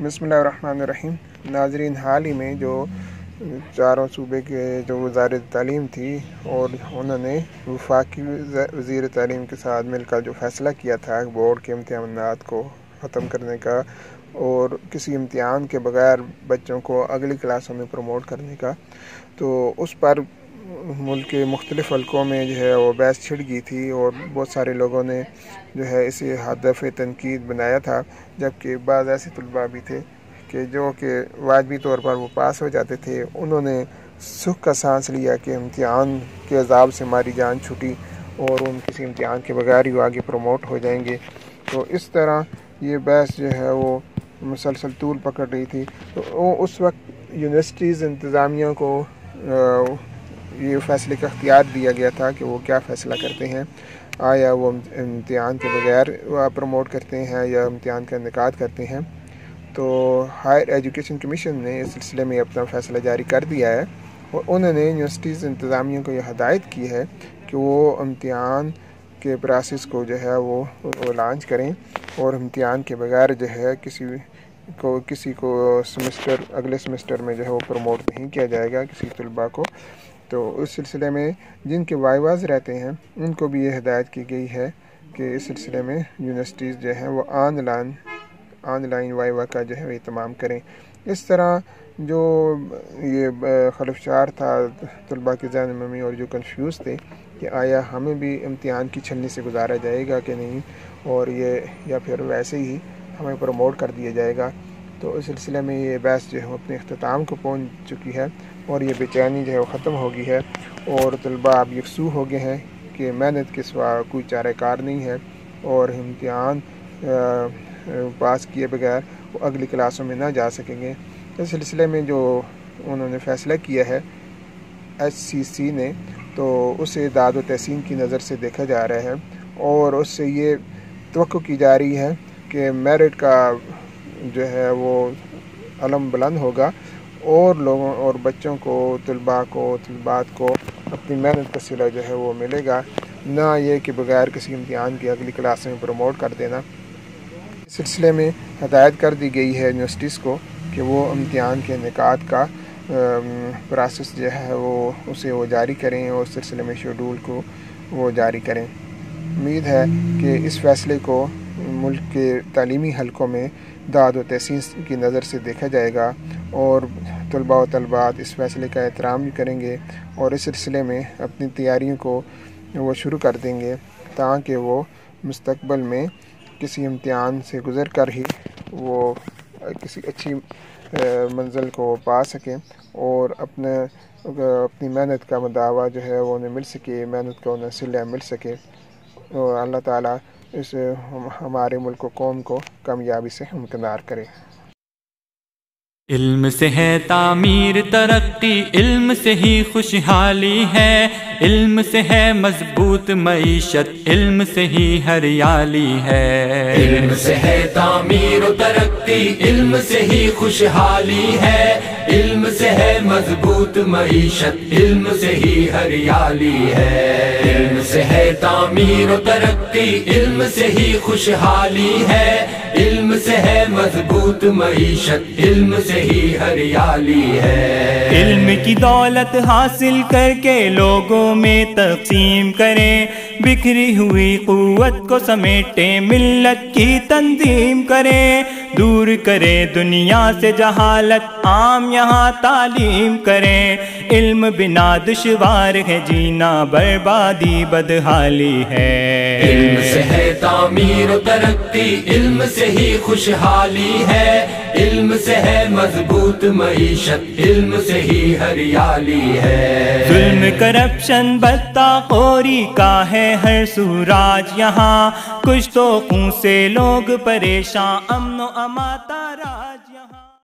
बिस्मिल्लाहिर्रहमानिर्रहीम। नाज़रीन, हाल ही में जो चारों सूबे के जो वज़ारत तालीम थी और उन्होंने वफाकी वज़ीर तालीम के साथ मिलकर जो फ़ैसला किया था बोर्ड के इम्तिहानात को ख़त्म करने का और किसी इम्तिहान के बगैर बच्चों को अगली क्लासों में प्रमोट करने का, तो उस पर मुल्क के मुख्तलिफ़ हलकों में जो है वो बहस छिड़ गई थी और बहुत सारे लोगों ने जो है इसे हदफ तनकीद बनाया था, जबकि बाज़ ऐसे तलबा भी थे कि जो कि वाजबी तौर पर वो पास हो जाते थे। उन्होंने सुख का सांस लिया कि इम्तिहान के अज़ाब से हमारी जान छूटी और उन किसी इम्तिहान के बगैर ही आगे प्रमोट हो जाएंगे। तो इस तरह ये बहस जो है वो मुसलसल तूल पकड़ रही थी। तो उस वक्त यूनिवर्सिटीज़ इंतज़ामिया को ये फ़ैसले का इख्तियार दिया गया था कि वो क्या फ़ैसला करते हैं, आया वो इम्तिहान के बगैर प्रमोट करते हैं या इम्तिहान का इनेकाद करते हैं। तो हायर एजुकेशन कमीशन ने इस सिलसिले में अपना फ़ैसला जारी कर दिया है और उन्होंने यूनिवर्सिटीज़ इंतज़ामिया को यह हदायत की है कि वो इम्तिहान के प्रोसेस को जो है वो लॉन्च करें और इम्तिहान के बगैर जो है किसी को अगले सेमेस्टर में जो है वो प्रमोट नहीं किया जाएगा किसी तलबा को। तो उस सिलसिले में जिनके वाइवाज़ रहते हैं उनको भी ये हिदायत की गई है कि इस सिलसिले में यूनिवर्सिटीज़ जो हैं वो ऑनलाइन वाइवा का जो है एहतमाम करें। इस तरह जो ये खलफशार था तलबा के ज़हन में और जो कंफ्यूज थे कि आया हमें भी इम्तिहान की छलनी से गुजारा जाएगा कि नहीं और ये या फिर वैसे ही हमें प्रमोट कर दिया जाएगा, तो इस सिलसिले में ये बहस जो है अपने अख्ताम को पहुंच चुकी है और ये बेचैनी जो है वो ख़त्म हो गई है और तलबा अब यकसू हो गए हैं कि मेहनत के सिवा कोई चाराकार नहीं है और इम्तिहान पास किए बगैर वो अगली क्लासों में ना जा सकेंगे। इस सिलसिले में जो उन्होंने फ़ैसला किया है HCC ने, तो उसे दाद व तहसीन की नज़र से देखा जा रहा है और उससे ये तवक्को की जा रही है कि मेरिट का जो है वो अलम बुलंद होगा और लोगों और बच्चों को तलबात को अपनी मेहनत का सिला जो है वो मिलेगा, ना ये कि बगैर किसी इम्तिहान की अगली क्लास में प्रमोट कर देना। इस सिलसिले में हदायत कर दी गई है यूनिवर्सिटीज़ को कि वो इम्तिहान के इनेकाद का प्रोसेस जो है वो जारी करें और इस सिलसिले में शेड्यूल को वो जारी करें। उम्मीद है कि इस फ़ैसले को मुल्क के तालीमी हलकों में दाद व तहसीन की नज़र से देखा जाएगा और तलबा व तलबात इस फ़ैसले का एहतराम भी करेंगे और इस सिलसिले में अपनी तैयारियों को वो शुरू कर देंगे ताकि वो मुस्तक़बिल में किसी इम्तिहान से गुज़र कर ही वो किसी अच्छी मंजिल को पा सकें और अपनी मेहनत का मदावा जो है वो उन्हें मिल सके, मेहनत का उन्हें सिला मिल सके और अल्लाह ताला इस हमारे मुल्क कौम को कामयाबी से हमकिनार करे। इल्म से है तामीर तरक्की, इल्म से ही खुशहाली है, इल्म से है मजबूत मईशत, इल्म से ही हरियाली है। इल्म से है तामीर तरक्की, इल्म से ही खुशहाली है, इल्म से है मजबूत मईशत, इल्म से ही हरियाली है। इल्म से है तामीर तरक्की, इल्म से ही खुशहाली है, इल्म से है मजबूत मईशत, इल्म से ही हरियाली है। इल्म की दौलत हासिल करके लोगों में तक़सीम करें, बिखरी हुई क़ुव्वत को समेटे मिल्लत की तंजीम करें, दूर करे दुनिया से जहालत आम यहाँ तालीम करें, इल्म बिना दुश्वार है जीना बर्बादी बदहाली है। इल्म से है तामीर तरक्की, इल्म से ही खुशहाली है, इल्म से है मजबूत मईशत, इल्म से ही हरियाली है। जुल्म करप्शन बदताखोरी का है हर सूराज यहाँ, कुछ तो खून से लोग परेशान, अमन व अमाता राज।